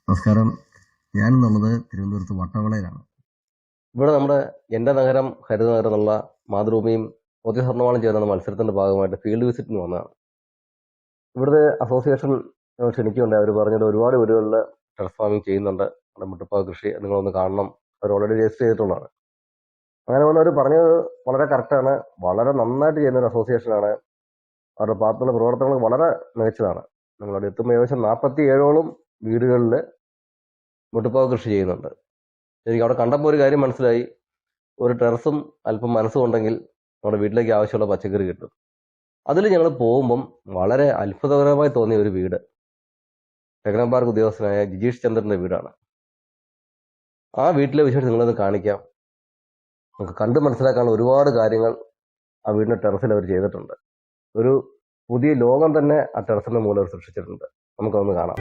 നമസ്കാരം. ഞാനെന്നുള്ളത് തിരുവനന്തപുരത്ത് വട്ടവളയിലാണ്. ഇവിടെ നമ്മുടെ എൻ്റെ നഗരം ഹരിതനഗരം എന്നുള്ള മാതൃഭൂമിയും സ്വർണ്ണവാളും ചേർന്ന മത്സരത്തിന്റെ ഭാഗമായിട്ട് ഫീൽഡ് വിസിറ്റിന് വന്നതാണ്. ഇവിടുത്തെ അസോസിയേഷൻ ക്ഷണിക്കുന്നുണ്ട്. അവർ പറഞ്ഞത് ഒരുപാട് വീടുകളിൽ ടെറസ് ഫാമിംഗ് ചെയ്യുന്നുണ്ട്, നമ്മുടെ മുട്ടപ്പാവ് കൃഷി നിങ്ങളൊന്ന് കാണണം. അവർ ഓൾറെഡി രജിസ്റ്റർ ചെയ്തിട്ടുള്ളതാണ്. അങ്ങനെ വന്നവർ പറഞ്ഞത് വളരെ കറക്റ്റാണ്. വളരെ നന്നായിട്ട് ചെയ്യുന്ന ഒരു അസോസിയേഷനാണ്. അവരുടെ ഭാഗത്തുള്ള പ്രവർത്തനങ്ങൾ വളരെ മികച്ചതാണ്. നമ്മളവിടെ എത്തുമ്പോൾ ഏകദേശം 47ഓളം വീടുകളിൽ മുട്ടപ്പാവ് കൃഷി ചെയ്യുന്നുണ്ട്. എനിക്ക് അവിടെ കണ്ടപ്പോൾ ഒരു കാര്യം മനസ്സിലായി. ഒരു ടെറസും അല്പം മനസ്സും ഉണ്ടെങ്കിൽ നമ്മുടെ വീട്ടിലേക്ക് ആവശ്യമുള്ള പച്ചക്കറി കിട്ടും. അതിൽ ഞങ്ങൾ പോകുമ്പം വളരെ അത്ഭുതകരമായി തോന്നിയ ഒരു വീട് ടെക്നോ പാർക്ക് ഉദ്യോഗസ്ഥനായ ജിജീഷ് ചന്ദ്രന്റെ വീടാണ്. ആ വീട്ടിലെ വിശേഷം നിങ്ങളത് കാണിക്കാം. നമുക്ക് കണ്ട് മനസ്സിലാക്കാനുള്ള ഒരുപാട് കാര്യങ്ങൾ ആ വീടിന്റെ ടെറസിൽ അവർ ചെയ്തിട്ടുണ്ട്. ഒരു പുതിയ ലോകം തന്നെ ആ ടെറസിന്റെ മൂലം സൃഷ്ടിച്ചിട്ടുണ്ട്. നമുക്കൊന്ന് കാണാം.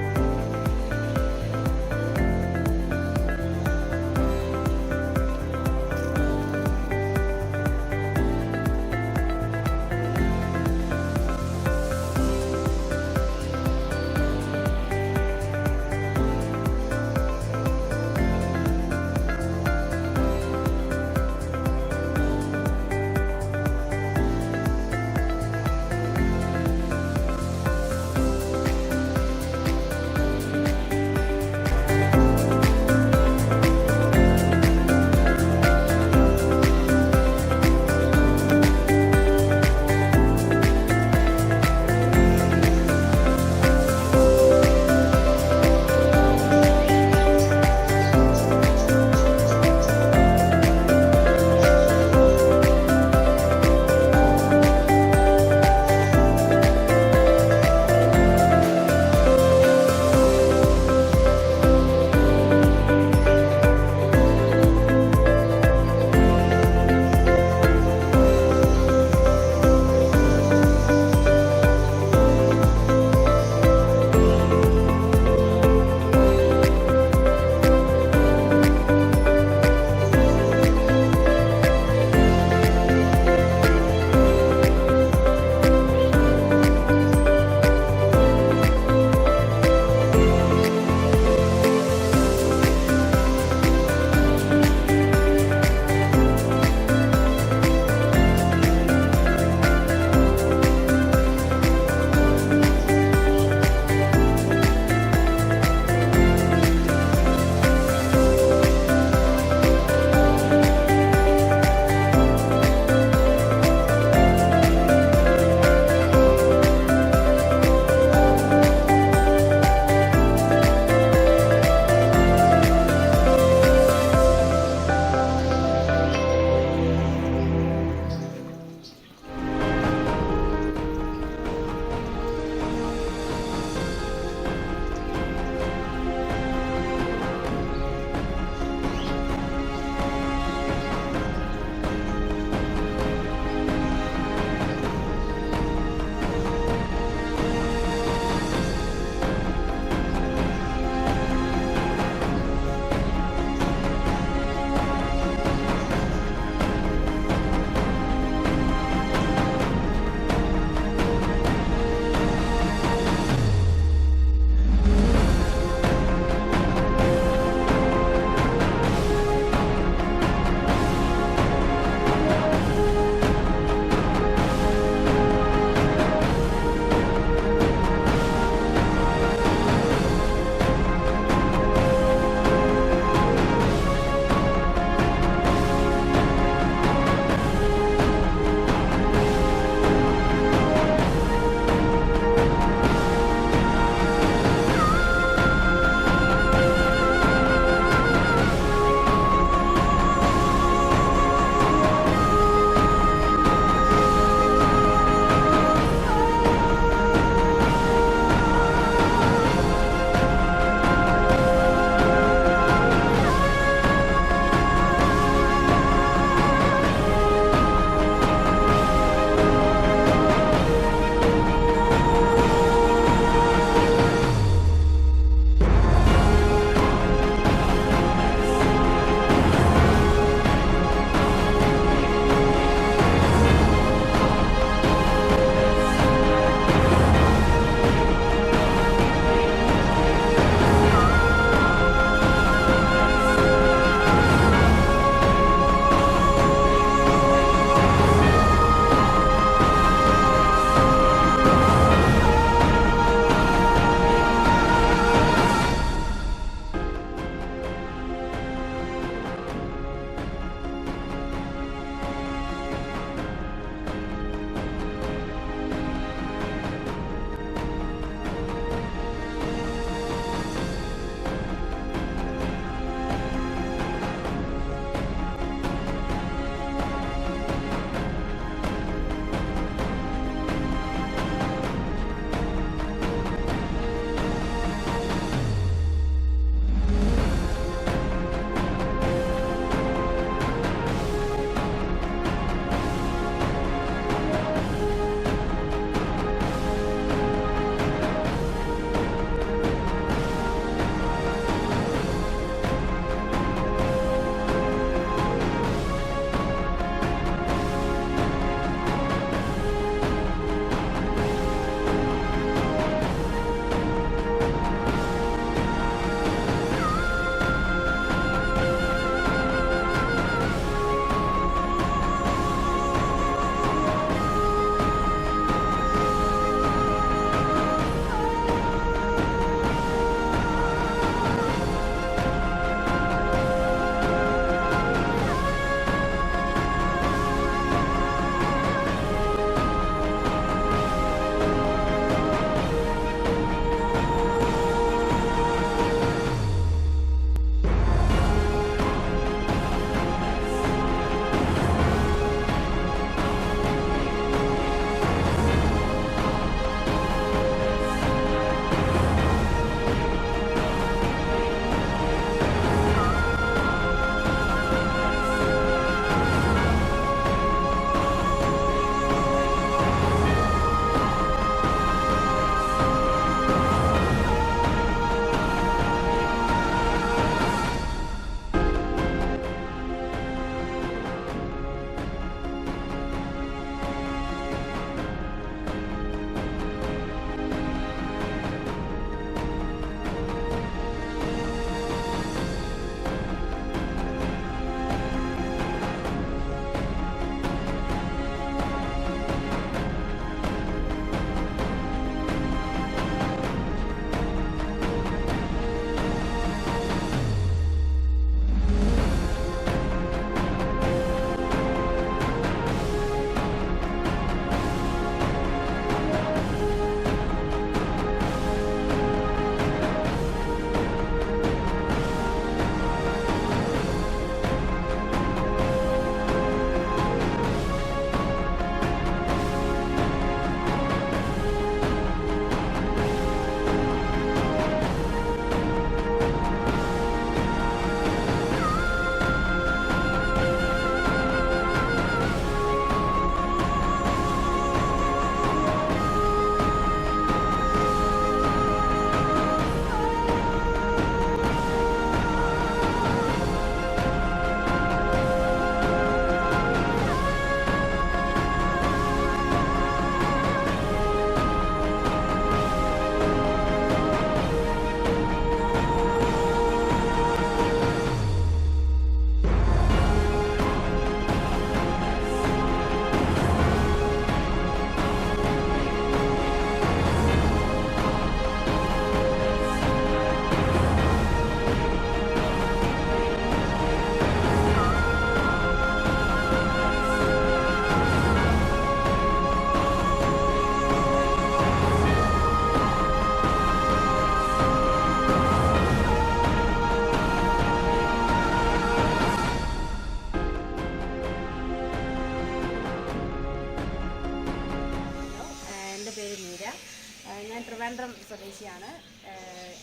ആണ്.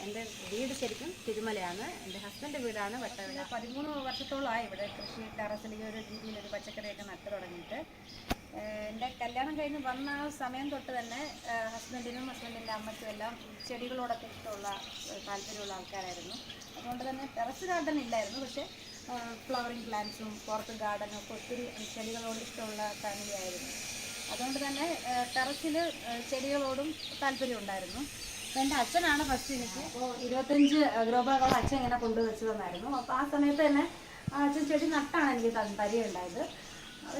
എൻ്റെ വീട് ശരിക്കും തിരുമലയാണ്. എൻ്റെ ഹസ്ബൻഡ് വീടാണ് വട്ടവട. 13 വർഷത്തോളമായി ഇവിടെ കൃഷി ടെറസിൽ ഈ ഒരു രീതിയിലൊരു പച്ചക്കറിയൊക്കെ നട്ടു തുടങ്ങിയിട്ട്. എൻ്റെ കല്യാണം കഴിഞ്ഞ് വന്ന ആ സമയം തൊട്ട് തന്നെ ഹസ്ബൻഡിനും ഹസ്ബൻഡിൻ്റെ അമ്മയ്ക്കും എല്ലാം ചെടികളോടൊക്കെ ഇഷ്ടമുള്ള താല്പര്യമുള്ള ആൾക്കാരായിരുന്നു. അതുകൊണ്ട് തന്നെ ടെറസ് ഗാർഡൻ ഇല്ലായിരുന്നു, പക്ഷേ ഫ്ലവറിങ് പ്ലാന്റ്സും പുറത്ത് ഗാർഡനും ഒക്കെ ഒത്തിരി ചെടികളോട് ഇഷ്ടമുള്ള ഫാമിലി ആയിരുന്നു. അതുകൊണ്ട് തന്നെ ടെറസിൽ ചെടികളോടും താല്പര്യം ഉണ്ടായിരുന്നു. അപ്പോൾ എൻ്റെ അച്ഛനാണ് ഫസ്റ്റ് എനിക്ക് 25 ഗ്രോ ബാഗുകൾ അച്ഛൻ ഇങ്ങനെ കൊണ്ടുവച്ച് തന്നായിരുന്നു. അപ്പോൾ ആ സമയത്ത് തന്നെ അച്ഛൻ ചെടി നട്ടാണ് എനിക്ക് പരിചയമുണ്ടായത്. അത്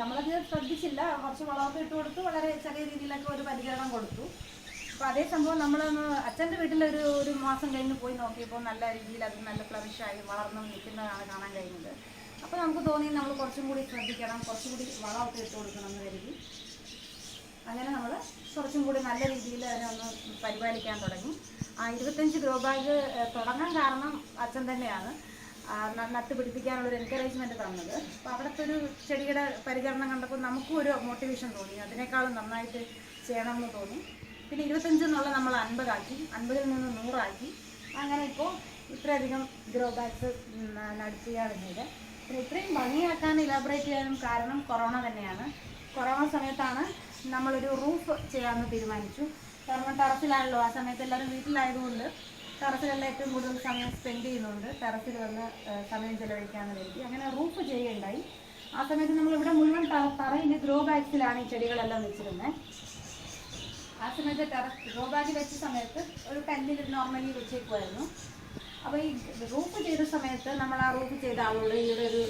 നമ്മളത് ശ്രദ്ധിച്ചില്ല. കുറച്ച് വളമൊക്കെ ഇട്ട് കൊടുത്തു, വളരെ ചെറിയ രീതിയിലൊക്കെ ഒരു പരിചരണം കൊടുത്തു. അപ്പോൾ അതേ സംഭവം നമ്മളൊന്ന് അച്ഛൻ്റെ വീട്ടിലൊരു മാസം കഴിഞ്ഞ് പോയി നോക്കിയപ്പോൾ നല്ല രീതിയിൽ അത് നല്ല ഫ്ലറിഷായി വളർന്നും നിൽക്കുന്നതാണ് കാണാൻ കഴിഞ്ഞത്. അപ്പോൾ നമുക്ക് തോന്നി നമ്മൾ കുറച്ചും കൂടി ശ്രദ്ധിക്കണം, കുറച്ചും കൂടി വളമൊക്കെ ഇട്ട് കൊടുക്കണം എന്ന് കരുതി. അങ്ങനെ നമ്മൾ കുറച്ചും കൂടി നല്ല രീതിയിൽ അതിനെ ഒന്ന് പരിപാലിക്കാൻ തുടങ്ങി. 25 ഗ്രോ ബാഗ് തുടങ്ങാൻ കാരണം അച്ഛൻ തന്നെയാണ് നട്ടുപിടിപ്പിക്കാനുള്ളൊരു എൻകറേജ്മെൻറ്റ് തന്നത്. അപ്പോൾ അവിടുത്തെ ഒരു ചെടിയുടെ പരിചരണം കണ്ടപ്പോൾ നമുക്കും ഒരു മോട്ടിവേഷൻ തോന്നി, അതിനേക്കാളും നന്നായിട്ട് ചെയ്യണമെന്ന് തോന്നി. പിന്നെ 25 എന്നുള്ള നമ്മൾ 50 ആക്കി, 50-ൽ നിന്ന് 100 ആക്കി. അങ്ങനെ ഇപ്പോൾ ഇത്രയധികം ഗ്രോ ബാഗ്സ് നടത്തിയാണ് പിന്നീട്. പിന്നെ ഇത്രയും ഭംഗിയാക്കാൻ ഇലാബറേറ്റ് ചെയ്യാനും കാരണം കൊറോണ തന്നെയാണ്. കൊറോണ സമയത്താണ് നമ്മളൊരു റൂഫ് ചെയ്യാമെന്ന് തീരുമാനിച്ചു. കാരണം ടെറസിലാണല്ലോ ആ സമയത്ത് എല്ലാവരും വീട്ടിലായതുകൊണ്ട് ടെറസിലെല്ലാം ഏറ്റവും കൂടുതൽ സമയം സ്പെൻഡ് ചെയ്യുന്നുണ്ട്. ടെറസിൽ വന്ന് സമയം ചിലവഴിക്കാമെന്ന് കരുതി അങ്ങനെ റൂഫ് ചെയ്യുകയുണ്ടായി. ആ സമയത്ത് നമ്മളിവിടെ മുഴുവൻ തറയിൽ ഗ്രോ ബാഗ്സിലാണ് ഈ ചെടികളെല്ലാം വെച്ചിരുന്നത്. ആ സമയത്ത് ഗ്രോ ബാഗ് വെച്ച സമയത്ത് ഒരു കല്ലിൽ നോർമലി വെച്ചേക്കുമായിരുന്നു. അപ്പോൾ ഈ റൂഫ് ചെയ്ത സമയത്ത് നമ്മൾ ആ റൂഫ് ചെയ്ത ആളോട് ഇവിടെ ഒരു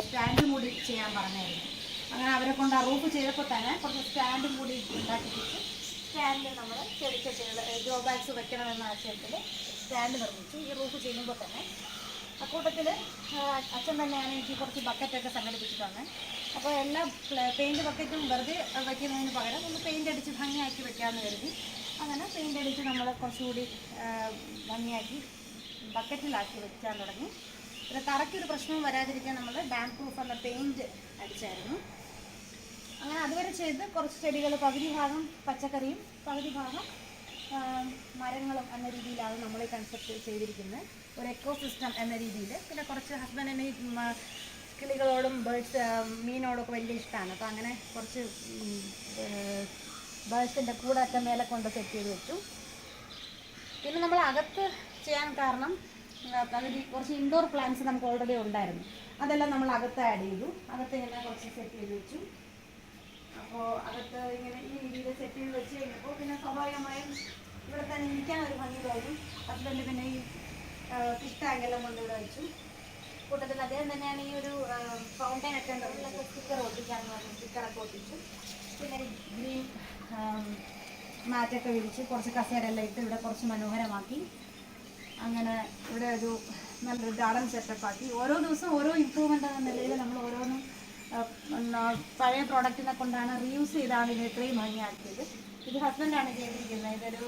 സ്റ്റാൻഡും കൂടി ചെയ്യാൻ പറഞ്ഞായിരുന്നു. അങ്ങനെ അവരെ കൊണ്ട് ആ റൂഫ് ചെയ്തപ്പോൾ തന്നെ കുറച്ച് സ്റ്റാൻഡും കൂടി ഉണ്ടാക്കിപ്പിച്ച് സ്റ്റാൻഡിൽ നമ്മൾ ചെടികൾ ഗ്രോ ബാഗ്സ് വെക്കണമെന്ന ആശയത്തിൽ സ്റ്റാൻഡ് നിർമ്മിച്ചു. ഈ റൂഫ് ചെയ്യുമ്പോൾ തന്നെ അക്കൂട്ടത്തിൽ അച്ഛൻ തന്നെയാണ് എനിക്ക് കുറച്ച് ബക്കറ്റൊക്കെ സംഘടിപ്പിച്ചിട്ടുണ്ട്. അപ്പോൾ എല്ലാ പെയിൻറ്റ് ബക്കറ്റും വെറുതെ വയ്ക്കുന്നതിന് പകരം ഒന്ന് പെയിൻ്റ് അടിച്ച് ഭംഗിയാക്കി വെക്കാമെന്ന് കരുതി. അങ്ങനെ പെയിൻ്റ് അടിച്ച് നമ്മൾ കുറച്ചുകൂടി ഭംഗിയാക്കി ബക്കറ്റിലാക്കി വെക്കാൻ തുടങ്ങി. പിന്നെ തറയ്ക്കൊരു പ്രശ്നവും വരാതിരിക്കാൻ നമ്മൾ ഡാം പ്രൂഫ് എന്ന പെയിൻറ്റ് അടിച്ചായിരുന്നു. അങ്ങനെ അതുവരെ ചെയ്ത് കുറച്ച് ചെടികൾ പകുതി ഭാഗം പച്ചക്കറിയും പകുതി ഭാഗം മരങ്ങളും എന്ന രീതിയിലാണ് നമ്മൾ ഈ കൺസെപ്റ്റ് ചെയ്തിരിക്കുന്നത്. ഒരു എക്കോ സിസ്റ്റം എന്ന രീതിയിൽ. പിന്നെ കുറച്ച് ഹസ്ബൻഡിന് കിളികളോടും മീനോടൊക്കെ വലിയ ഇഷ്ടമാണ്. അപ്പോൾ അങ്ങനെ കുറച്ച് ബേഡ്സിൻ്റെ കൂടൊക്കെ മേലെ കൊണ്ട് സെറ്റ് ചെയ്ത് വെച്ചു. പിന്നെ നമ്മൾ അകത്ത് ചെയ്യാൻ കാരണം പകുതി കുറച്ച് ഇൻഡോർ പ്ലാന്റ്സ് നമുക്ക് ഓൾറെഡി ഉണ്ടായിരുന്നു. അതെല്ലാം നമ്മൾ അകത്ത് ആഡ് ചെയ്തു. അകത്ത് ഇങ്ങനെ കുറച്ച് സെറ്റ് ചെയ്ത് വെച്ചു. അപ്പോൾ അകത്ത് ഇങ്ങനെ ഈ രീതിയിൽ സെറ്റ് ചെയ്ത് വെച്ച് കഴിഞ്ഞപ്പോൾ പിന്നെ സ്വാഭാവികമായും ഇവിടെ തന്നെ ഇരിക്കാൻ ഒരു ഭംഗി തോന്നി. ഹസ്ബൻഡ് പിന്നെ ഈ ഫിഷ് ടാങ്കെല്ലാം കൊണ്ട് ഇവിടെ വെച്ചു. കൂട്ടത്തിൽ അദ്ദേഹം തന്നെയാണ് ഈ ഒരു ഫൗണ്ടൈൻ ഒക്കെ ഉണ്ടല്ലോ സ്റ്റിക്കർ ഒട്ടിക്കാന്ന് പറഞ്ഞു. സ്റ്റിക്കറൊക്കെ ഒട്ടിച്ചു. പിന്നെ ഗ്രീൻ മാറ്റൊക്കെ വിരിച്ച് കുറച്ച് കസേരയെല്ലാം ഇട്ട് ഇവിടെ കുറച്ച് മനോഹരമാക്കി. അങ്ങനെ ഇവിടെ ഒരു നല്ലൊരു ഗാർഡൻ സെറ്റപ്പാക്കി. ഓരോ ദിവസവും ഓരോ ഇമ്പ്രൂവ്മെൻ്റ് എന്ന നിലയിൽ നമ്മൾ ഓരോന്നും പഴയ പ്രോഡക്റ്റിനെ കൊണ്ടാണ് റീയൂസ് ചെയ്താണ് ഇത് ഇത്രയും ഭംഗിയാക്കിയത്. ഇത് ഹസ്ബൻഡാണ് ചെയ്തിരിക്കുന്നത്. ഇതൊരു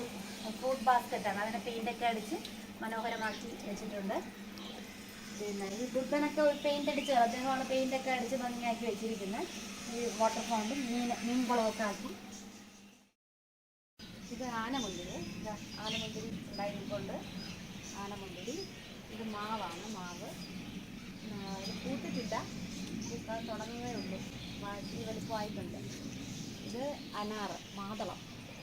ഫ്രൂട്ട് ബാസ്ക്കറ്റാണ്. അതിനെ പെയിൻ്റൊക്കെ അടിച്ച് മനോഹരമാക്കി വെച്ചിട്ടുണ്ട്. പിന്നെ ഈ ബുദ്ധനൊക്കെ പെയിൻ്റ് അടിച്ച് അദ്ദേഹമാണ് പെയിൻ്റൊക്കെ അടിച്ച് ഭംഗിയാക്കി വെച്ചിരിക്കുന്നത്. ഈ വാട്ടർ ഫൗണ്ടും മീൻകുളമൊക്കെ ആക്കി. ഇത് ആനമുന്തിരി. ആനമുന്തിരി ഉണ്ടായിരിക്കൊണ്ട് ആനമുന്തിരി. ഇത് മാവാണ്. മാവ് ഇത് പൂത്തിട്ടില്ല, പൂക്കാൻ തുടങ്ങുകയേ ഉള്ളൂ. ഈ വലുപ്പമായിട്ടുണ്ട്. ഇത് അനാറ് മാതളം.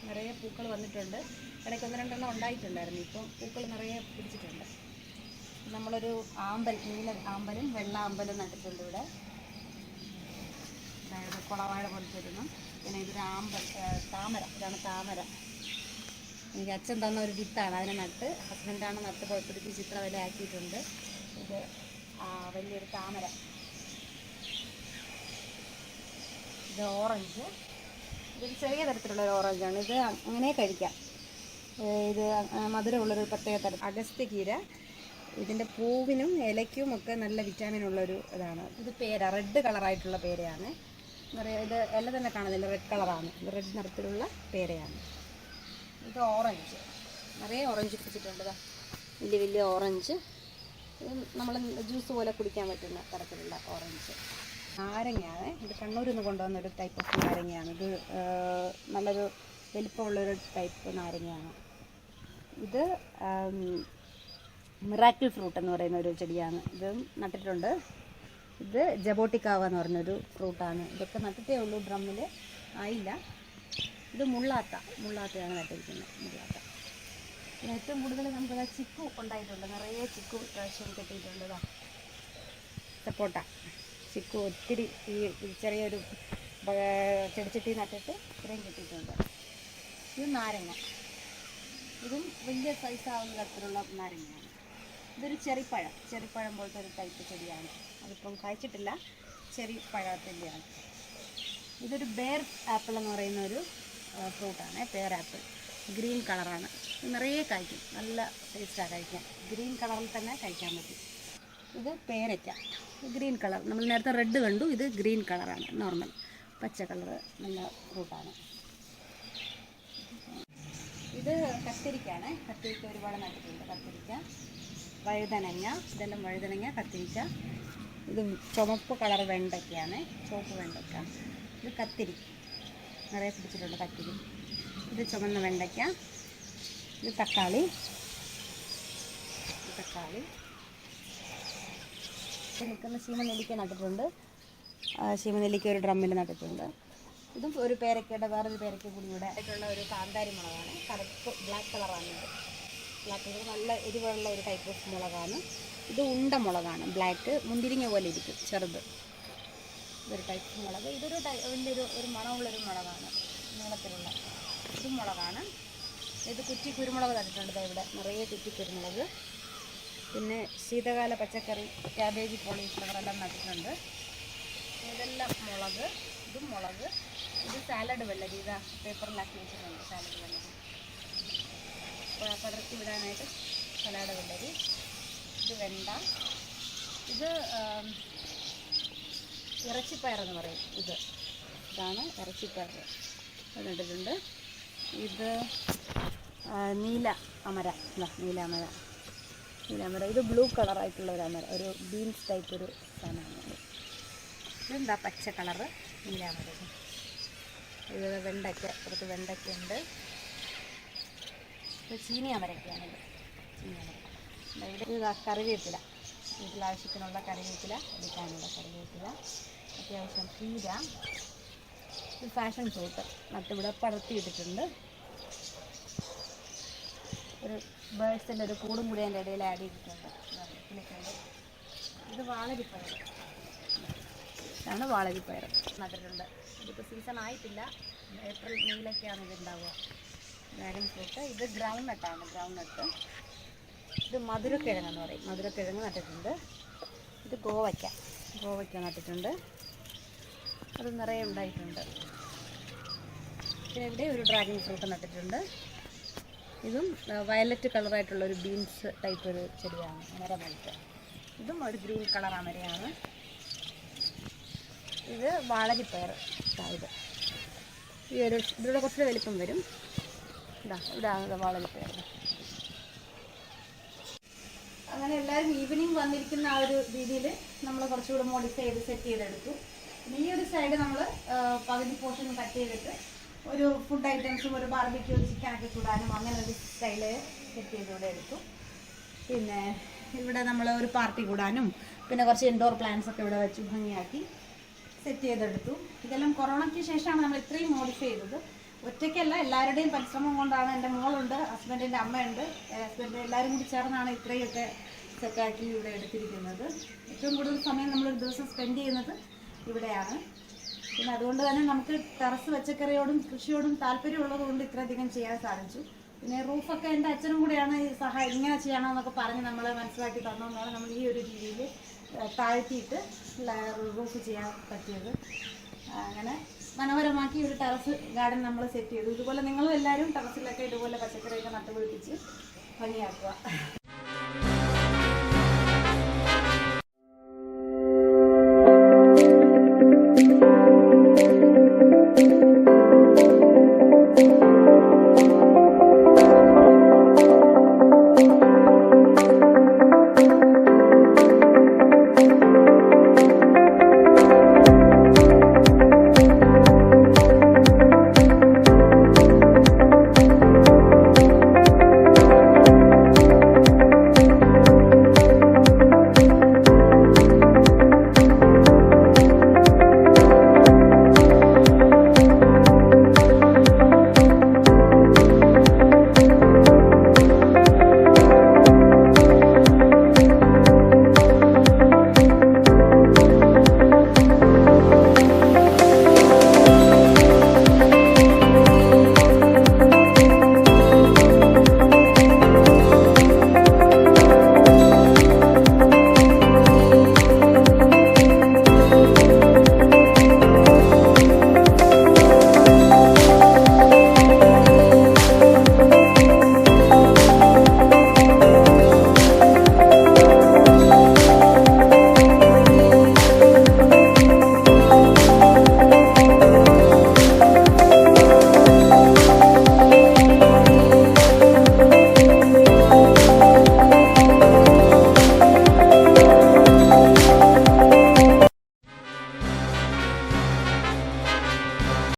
നിറയെ പൂക്കൾ വന്നിട്ടുണ്ട്. ഇടയ്ക്ക് 1-2 ഉണ്ടായിട്ടുണ്ടായിരുന്നു. ഇപ്പം പൂക്കൾ നിറയെ പിടിച്ചിട്ടുണ്ട്. നമ്മളൊരു ആമ്പൽ, നീല ആമ്പലും വെള്ള ആമ്പലും നട്ടിട്ടുണ്ട് ഇവിടെ. അതായത് കുളവാഴ പോലത്തെ ഒരെണ്ണം. പിന്നെ ഇതൊരു ആമ്പൽ താമര. ഇതാണ് താമര. എനിക്ക് അച്ഛൻ തന്ന ഒരു വിത്താണ്. അതിനെ നട്ട് ഹസ്ബൻഡാണ് നട്ട് പിടിപ്പിച്ച് ഇത്ര വില ആക്കിയിട്ടുണ്ട്. ഇത് വലിയൊരു താമര. ഇത് ഓറഞ്ച്. ഇതൊരു ചെറിയ തരത്തിലുള്ള ഒരു ഓറഞ്ചാണ്. ഇത് അങ്ങനെ കഴിക്കാം. ഇത് മധുരമുള്ളൊരു പ്രത്യേക തരം അഗസ്ത്യകീര. ഇതിൻ്റെ പൂവിനും ഇലയ്ക്കും ഒക്കെ നല്ല വിറ്റാമിൻ ഉള്ളൊരു ഇതാണ്. ഇത് പേര, റെഡ് കളറായിട്ടുള്ള പേരയാണ്. ഇത് ഇല തന്നെ കാണുന്നില്ല, റെഡ് കളറാണ്. ഇത് റെഡ് നിറത്തിലുള്ള പേരയാണ്. ഇത് ഓറഞ്ച്. നിറയെ ഓറഞ്ച് പിടിച്ചിട്ടുണ്ട്. വലിയ വലിയ ഓറഞ്ച്. ഇത് നമ്മൾ ജ്യൂസ് പോലെ കുടിക്കാൻ പറ്റുന്ന തരത്തിലുള്ള ഓറഞ്ച്. നാരങ്ങയാണ്. ഇത് കണ്ണൂരിൽ നിന്ന് കൊണ്ടുവന്നൊരു ടൈപ്പ് ഓഫ് നാരങ്ങയാണ്. ഇത് നല്ലൊരു വലിപ്പമുള്ളൊരു ടൈപ്പ് നാരങ്ങയാണ്. ഇത് മിറാക്കിൾ ഫ്രൂട്ട് എന്ന് പറയുന്ന ഒരു ചെടിയാണ്. ഇതും നട്ടിട്ടുണ്ട്. ഇത് ജബോട്ടിക്കാവ എന്ന് പറഞ്ഞൊരു ഫ്രൂട്ടാണ്. ഇതൊക്കെ നട്ടിട്ടേ ഉള്ളൂ, ഡ്രമ്മിൽ ആയില്ല. ഇത് മുള്ളാത്തയാണ് നട്ടിരിക്കുന്നത്, മുള്ളാത്ത. പിന്നെ ഏറ്റവും കൂടുതൽ നമുക്കത് ചിക്കു ഉണ്ടായിട്ടുണ്ട്, നിറയെ ചിക്കു പ്രാവശ്യം കെട്ടിയിട്ടുണ്ട്. സപ്പോട്ട ചിക്കു ഒത്തിരി ഈ ചെറിയൊരു ചെടിച്ചട്ടി നട്ടിട്ട് ഇത്രയും കിട്ടിയിട്ടുണ്ട്. ഇത് നാരങ്ങ, ഇതും വലിയ സൈസാവുന്ന തരത്തിലുള്ള നാരങ്ങയാണ്. ഇതൊരു ചെറിപ്പഴം പോലത്തെ ഒരു ടൈപ്പ് ചെടിയാണ്. അതിപ്പം കായ്ച്ചിട്ടില്ല, ചെറിപ്പഴത്തിൻ്റെയാണ്. ഇതൊരു ബെയർ ആപ്പിൾ എന്ന് പറയുന്ന ഒരു ഫ്രൂട്ടാണ്. ബെയർ ആപ്പിൾ ഗ്രീൻ കളറാണ്. നിറയെ കായ്ക്കും, നല്ല ടേസ്റ്റാണ് കഴിക്കാൻ. ഗ്രീൻ കളറിൽ തന്നെ കഴിക്കാൻ പറ്റും. ഇത് പേരയ്ക്ക, ഗ്രീൻ കളർ. നമ്മൾ നേരത്തെ റെഡ് കണ്ടു, ഇത് ഗ്രീൻ കളറാണ്, നോർമൽ പച്ച കളറ്, നല്ല ഫ്രൂട്ടാണ്. ഇത് കത്തിരിക്കാണ്. കത്തിരിക്ക ഒരുപാട് നട്ടിട്ടുണ്ട്. കത്തിരിക്ക, വഴുതനങ്ങ, ഇതെല്ലാം വഴുതനങ്ങ, കത്തിരിക്ക. ഇത് ചുമപ്പ് കളർ വെണ്ടയ്ക്കയാണ്, ചുവപ്പ് വെണ്ടയ്ക്ക. ഇത് കത്തിരി, നിറയെ പിടിച്ചിട്ടുണ്ട് കത്തിരി. ഇത് ചുമന്ന വെണ്ടയ്ക്ക. ഇത് തക്കാളി, നിൽക്കുന്ന ശീമനെല്ലിക്ക നട്ടിട്ടുണ്ട്. ശീമനെല്ലിക്ക ഒരു ഡ്രമ്മിൽ നട്ടിട്ടുണ്ട്. ഇതും ഒരു പേരക്കയുടെ വേറൊരു പേരക്ക കൂടി ഇവിടെ ആയിട്ടുള്ള ഒരു കാന്താരി മുളകാണ്. കറുപ്പ് ബ്ലാക്ക് കളറാണ്. ഇത് ബ്ലാക്ക് കളർ, നല്ല എരിവുള്ള ഒരു ടൈപ്പ് ഓഫ് മുളകാണ്. ഇത് ഉണ്ട മുളകാണ്, ബ്ലാക്ക്, മുന്തിരിങ്ങ പോലെ ഇരിക്കും, ചെറുത്. ഇതൊരു ടൈപ്പ് മുളക്. ഇതൊരു വലിയൊരു മണമുള്ളൊരു മുളകാണ്, നീളത്തിലുള്ള ഒരു മുളകാണ്. ഇത് കുറ്റി കുരുമുളക് നട്ടിട്ടുണ്ട് ഇവിടെ, നിറയെ കുറ്റി കുരുമുളക്. പിന്നെ ശീതകാല പച്ചക്കറി, ക്യാബേജ്, കോളിഫ്ലവർ എല്ലാം നട്ടിട്ടുണ്ട്. ഇതെല്ലാം മുളക്. ഇതും മുളക്. ഇത് സാലഡ് വെള്ളരി, ഇതാ പേപ്പറിലാക്കി വെച്ചിട്ടുണ്ട്. സാലഡ് വെള്ളരി പടർത്തി വിടാനായിട്ട് സലാഡ് വെള്ളരി. ഇത് വെണ്ട. ഇത് ഇറച്ചിപ്പയറെന്ന് പറയും. ഇതാണ് ഇറച്ചിപ്പയർ, അത് നട്ടിട്ടുണ്ട്. ഇത് നീല അമര. ഇത് ബ്ലൂ കളറായിട്ടുള്ള ഒരു അമര, ഒരു ബീൻസ് ടൈപ്പ് ഒരു സാധനമാണ്. ഇതെന്താ പച്ച കളറ് നീലാമര. ഇത് വെണ്ടയ്ക്ക, കുറച്ച് വെണ്ടയ്ക്കുണ്ട്. ഇത് ചീനി അമരയ്ക്കാണിത്, ചീനി അമര. ഇത് കറിവേപ്പില, വീട്ടിലാവശ്യത്തിനുള്ള കറിവേപ്പില എടുക്കാനുള്ള കറിവേപ്പില. അത്യാവശ്യം ചീര. ഇത് ഫാഷൻ ഫ്രൂട്ട് നട്ടിവിടെ പടർത്തിയിട്ടിട്ടുണ്ട്. ഒരു ബേഡ്സിൻ്റെ ഒരു കൂടും കൂടി അതിൻ്റെ ഇടയിൽ ആഡ് ചെയ്തിട്ടുണ്ട്. ഇത് വാളരിപ്പയർ, ഇതാണ് വാളരിപ്പയർ നട്ടിട്ടുണ്ട്. ഇതിപ്പോൾ സീസൺ ആയിട്ടില്ല, ഏപ്രിൽ മെയിലൊക്കെയാണ് ഇതുണ്ടാവുക. Dragon fruit. ഇത് ഗ്രൗണ്ട് നട്ടാണ്, ഗ്രൗണ്ട് നട്ട്. ഇത് മധുരക്കിഴങ്ങെന്ന് പറയും, മധുരക്കിഴങ്ങ് നട്ടിട്ടുണ്ട്. ഇത് ഗോവയ്ക്ക നട്ടിട്ടുണ്ട്, അത് നിറയെ ഉണ്ടായിട്ടുണ്ട്. പിന്നെ ഇവിടെ ഒരു ഡ്രാഗൺ ഫ്രൂട്ട് നട്ടിട്ടുണ്ട്. ഇതും വയലറ്റ് കളറായിട്ടുള്ളൊരു ബീൻസ് ടൈപ്പ് ഒരു ചെടിയാണ്, അമരമൽക്ക്. ഇതും ഒരു ഗ്രീൻ കളർ അമരയാണ്. ഇത് വാളരിപ്പയർ. ഇത് ഇതിലൂടെ കുറച്ച് വലിപ്പം വരും. ഇതാണ് വാളരിപ്പയർ. അങ്ങനെ എല്ലാവരും ഈവനിങ് വന്നിരിക്കുന്ന ആ ഒരു രീതിയിൽ നമ്മൾ കുറച്ചുകൂടെ മോഡിഫൈ ചെയ്ത് സെറ്റ് ചെയ്തെടുത്തു. പിന്നെ ഈ ഒരു സൈഡ് നമ്മൾ പകുതി പോർഷൻ കട്ട് ചെയ്തിട്ട് ഒരു ഫുഡ് ഐറ്റംസും ഒരു ബാർബിക്യൂ ചിക്കനൊക്കെ ചൂടാനും അങ്ങനെ ഒരു സ്റ്റൈല് സെറ്റ് ചെയ്തുകൂടെ എടുത്തു. പിന്നെ ഇവിടെ നമ്മൾ ഒരു പാർട്ടി കൂടാനും പിന്നെ കുറച്ച് ഇൻഡോർ പ്ലാന്റ്സ് ഒക്കെ ഇവിടെ വെച്ച് ഭംഗിയാക്കി സെറ്റ് ചെയ്തെടുത്തു. ഇതെല്ലാം കൊറോണയ്ക്ക് ശേഷമാണ് നമ്മൾ ഇത്രയും മോഡിഫൈ ചെയ്തത്. ഒറ്റയ്ക്കല്ല, എല്ലാവരുടെയും പരിശ്രമം കൊണ്ടാണ്. എൻ്റെ മോളുണ്ട്, ഹസ്ബൻഡിൻ്റെ അമ്മയുണ്ട്, ഹസ്ബൻഡ് എല്ലാവരും കൂടി ചേർന്നാണ് ഇത്രയൊക്കെ സെറ്റാക്കി ഇവിടെ എടുത്തിരിക്കുന്നത്. ഏറ്റവും കൂടുതൽ സമയം നമ്മളൊരു ദിവസം സ്പെൻഡ് ചെയ്യുന്നത് ഇവിടെയാണ്. പിന്നെ അതുകൊണ്ട് തന്നെ നമുക്ക് ടെറസ് പച്ചക്കറിയോടും കൃഷിയോടും താല്പര്യമുള്ളത് കൊണ്ട് ഇത്രയധികം ചെയ്യാൻ സാധിച്ചു. പിന്നെ റൂഫൊക്കെ എൻ്റെ അച്ഛനും കൂടെയാണ് ഈ ഇങ്ങനെ ചെയ്യണമെന്നൊക്കെ പറഞ്ഞ് നമ്മളെ മനസ്സിലാക്കി തന്നതുകൊണ്ടാണ് നമ്മൾ ഈ ഒരു രീതിയിൽ താഴ്ത്തിയിട്ട് റൂഫ് ചെയ്യാൻ പറ്റിയത്. അങ്ങനെ മനോഹരമാക്കി ഒരു ടെറസ് ഗാർഡൻ നമ്മൾ സെറ്റ് ചെയ്തു. ഇതുപോലെ നിങ്ങളും എല്ലാവരും ടെറസിലൊക്കെ ഇതുപോലെ പച്ചക്കറിയൊക്കെ നട്ടുപിടിപ്പിച്ച് ഭംഗിയാക്കുക.